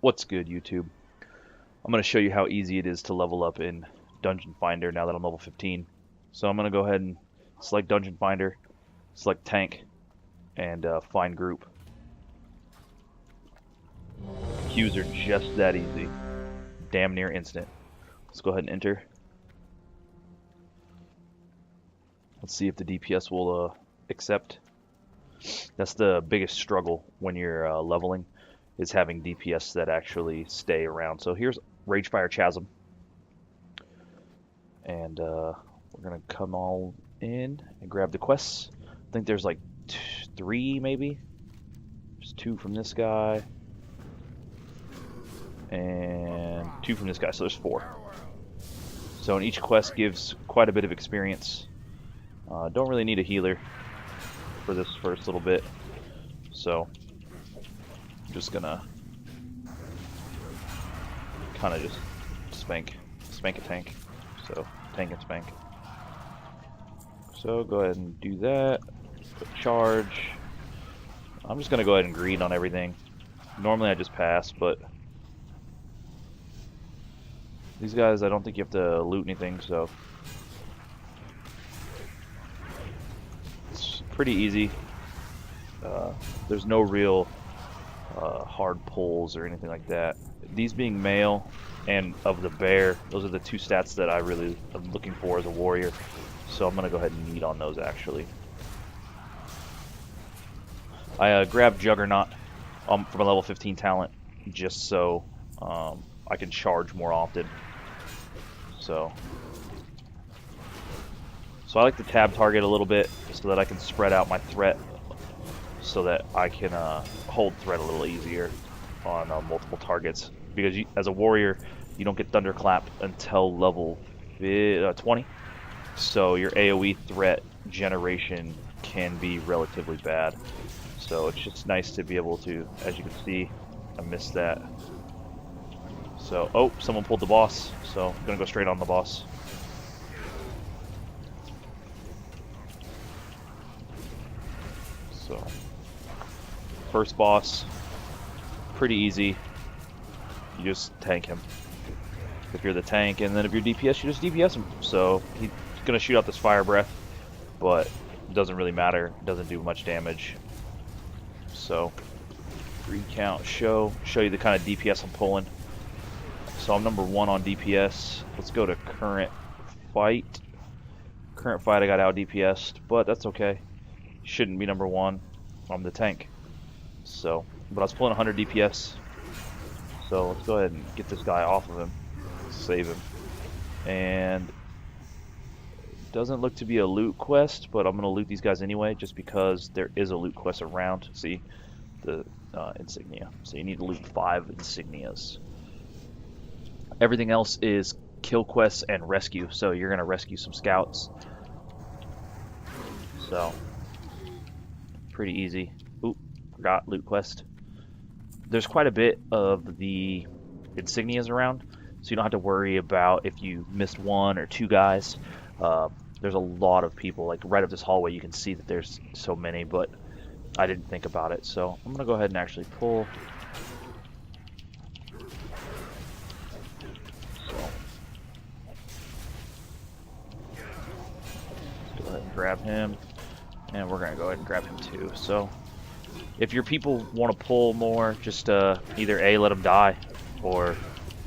What's good, YouTube? I'm going to show you how easy it is to level up in Dungeon Finder now that I'm level 15. So I'm going to go ahead and select Dungeon Finder, select Tank, and find Group. Queues are just that easy. Damn near instant. Let's go ahead and enter. Let's see if the DPS will accept. That's the biggest struggle when you're leveling, is having DPS that actually stay around. So here's Ragefire Chasm. And we're going to come all in and grab the quests. I think there's like 3 maybe. There's 2 from this guy. And 2 from this guy, so there's 4. So and each quest gives quite a bit of experience. Don't really need a healer for this first little bit. So I'm just gonna kind of just spank a tank. So tank and spank. So go ahead and do that. Put charge. I'm just gonna go ahead and greed on everything. Normally I just pass, but these guys I don't think you have to loot anything, so it's pretty easy. There's no real hard pulls or anything like that. These being male and of the bear, those are the 2 stats that I really am looking for as a warrior. So I'm going to go ahead and need on those actually. I grabbed Juggernaut from a level 15 talent just so I can charge more often. So I like to tab target a little bit so that I can spread out my threat, so that I can hold threat a little easier on multiple targets. Because as a warrior, you don't get Thunderclap until level 20, so your AoE threat generation can be relatively bad. So it's just nice to be able to, as you can see, I missed that. So, oh, someone pulled the boss, so I'm gonna go straight on the boss. So, first boss, pretty easy. You just tank him. If you're the tank, and then if you're DPS, you just DPS him. So he's gonna shoot out this fire breath, but it doesn't really matter. It doesn't do much damage. So recount, show you the kind of DPS I'm pulling. So I'm number 1 on DPS. Let's go to current fight. Current fight I got out DPS'd, but that's okay. Shouldn't be number 1. I'm the tank. So, but I was pulling 100 DPS. So let's go ahead and get this guy off of him. Save him. And doesn't look to be a loot quest, but I'm gonna loot these guys anyway, just because there is a loot quest around. See the insignia. So you need to loot 5 insignias. Everything else is kill quests and rescue. So you're gonna rescue some scouts. So pretty easy. Oop, forgot loot quest. There's quite a bit of the insignias around, so you don't have to worry about if you missed 1 or 2 guys. There's a lot of people, like right up this hallway you can see that there's so many, but I didn't think about it. So I'm gonna go ahead and actually pull. So let's go ahead and grab him, and we're gonna go ahead and grab him too. So if your people want to pull more, just either A, let them die, or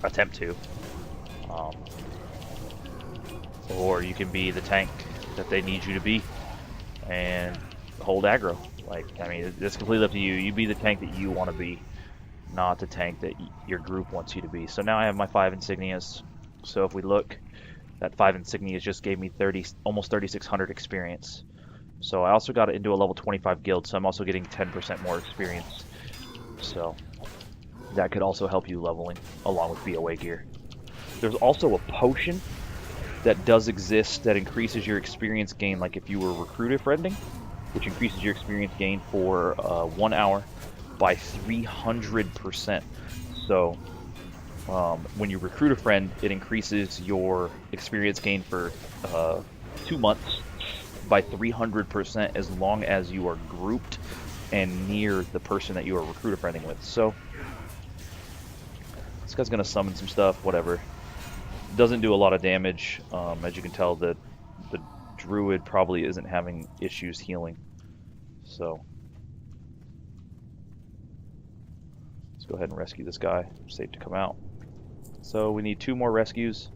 attempt to. Or you can be the tank that they need you to be and hold aggro. Like, I mean, it's completely up to you. You be the tank that you want to be, not the tank that your group wants you to be. So now I have my 5 insignias. So if we look, that 5 insignias just gave me almost 3,600 experience. So I also got into a level 25 guild, so I'm also getting 10% more experience. So that could also help you leveling along with BOA gear. There's also a potion that does exist that increases your experience gain, like if you were recruiter friending, which increases your experience gain for 1 hour by 300%. So when you recruit a friend, it increases your experience gain for 2 months by 300% as long as you are grouped and near the person that you are recruiter friending with. So This guy's gonna summon some stuff, whatever. Doesn't do a lot of damage. As you can tell, the druid probably isn't having issues healing. So let's go ahead and rescue this guy. Safe to come out. So we need 2 more rescues,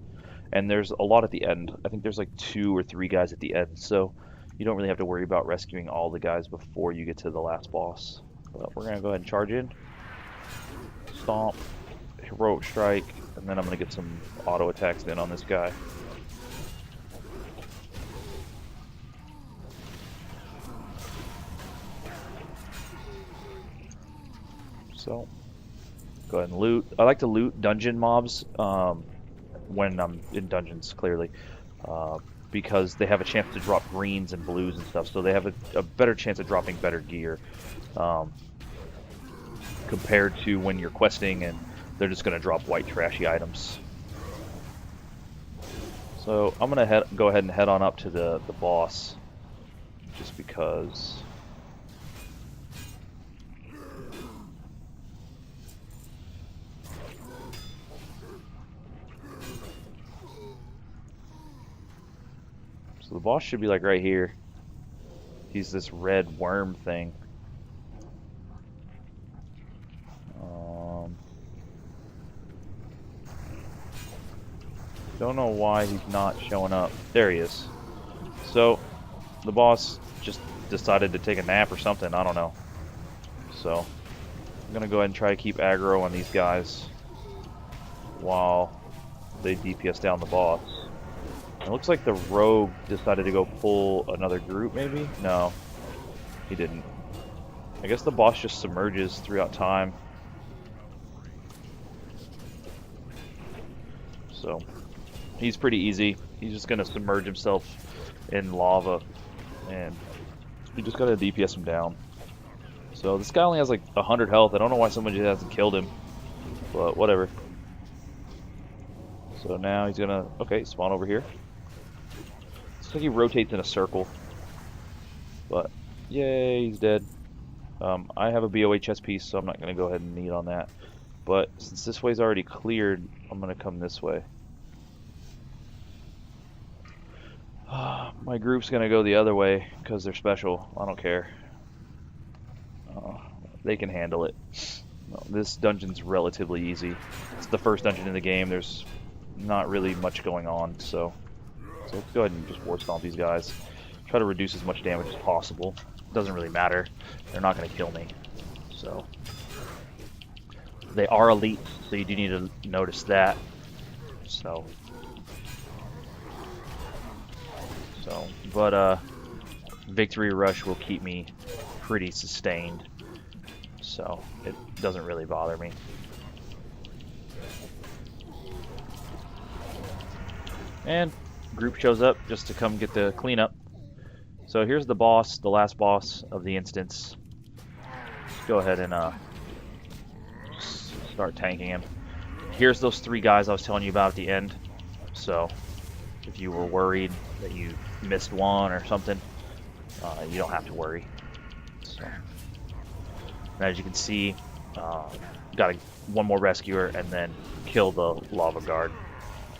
and there's a lot at the end. I think there's like 2 or 3 guys at the end, so you don't really have to worry about rescuing all the guys before you get to the last boss. But we're gonna go ahead and charge in, stomp, heroic strike, and then I'm gonna get some auto attacks in on this guy. So go ahead and loot. I like to loot dungeon mobs when I'm in dungeons, clearly, because they have a chance to drop greens and blues and stuff, so they have a better chance of dropping better gear compared to when you're questing and they're just going to drop white trashy items. So I'm going to go ahead and head on up to the boss, just because... So the boss should be like right here. He's this red worm thing. Don't know why he's not showing up. There he is. So the boss just decided to take a nap or something. I don't know. So I'm gonna go ahead and try to keep aggro on these guys while they DPS down the boss. It looks like the rogue decided to go pull another group, maybe? No, he didn't. I guess the boss just submerges throughout time. So, he's pretty easy. He's just going to submerge himself in lava, and you just got to DPS him down. So, this guy only has like 100 health. I don't know why somebody hasn't killed him, but whatever. So now he's going to, okay, spawn over here. Looks like he rotates in a circle, but yay, he's dead. I have a BOA chest piece, so I'm not going to go ahead and need on that. But since this way's already cleared, I'm going to come this way. My group's going to go the other way because they're special. I don't care. They can handle it. No, this dungeon's relatively easy. It's the first dungeon in the game. There's not really much going on, so let's go ahead and just war stomp these guys. Try to reduce as much damage as possible. Doesn't really matter. They're not going to kill me. So they are elite, so you do need to notice that. But Victory Rush will keep me pretty sustained, so it doesn't really bother me. And group shows up just to come get the cleanup. So here's the boss, the last boss of the instance. Let's go ahead and start tanking him. Here's those 3 guys I was telling you about at the end. So if you were worried that you missed one or something, you don't have to worry. So, and as you can see, got one more rescuer and then kill the lava guard.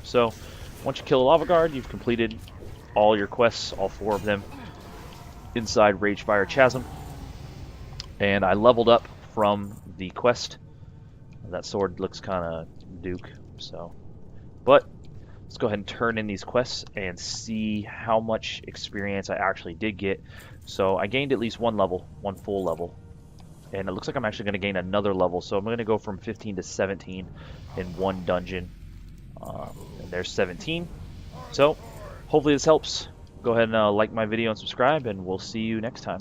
So once you kill a lava guard, you've completed all your quests, all 4 of them, inside Ragefire Chasm. And I leveled up from the quest. That sword looks kind of Duke, so. But let's go ahead and turn in these quests and see how much experience I actually did get. So I gained at least 1 level, 1 full level. And it looks like I'm actually going to gain another level. So I'm going to go from 15 to 17 in 1 dungeon. And there's 17. So hopefully this helps. Go ahead and like my video and subscribe, and we'll see you next time.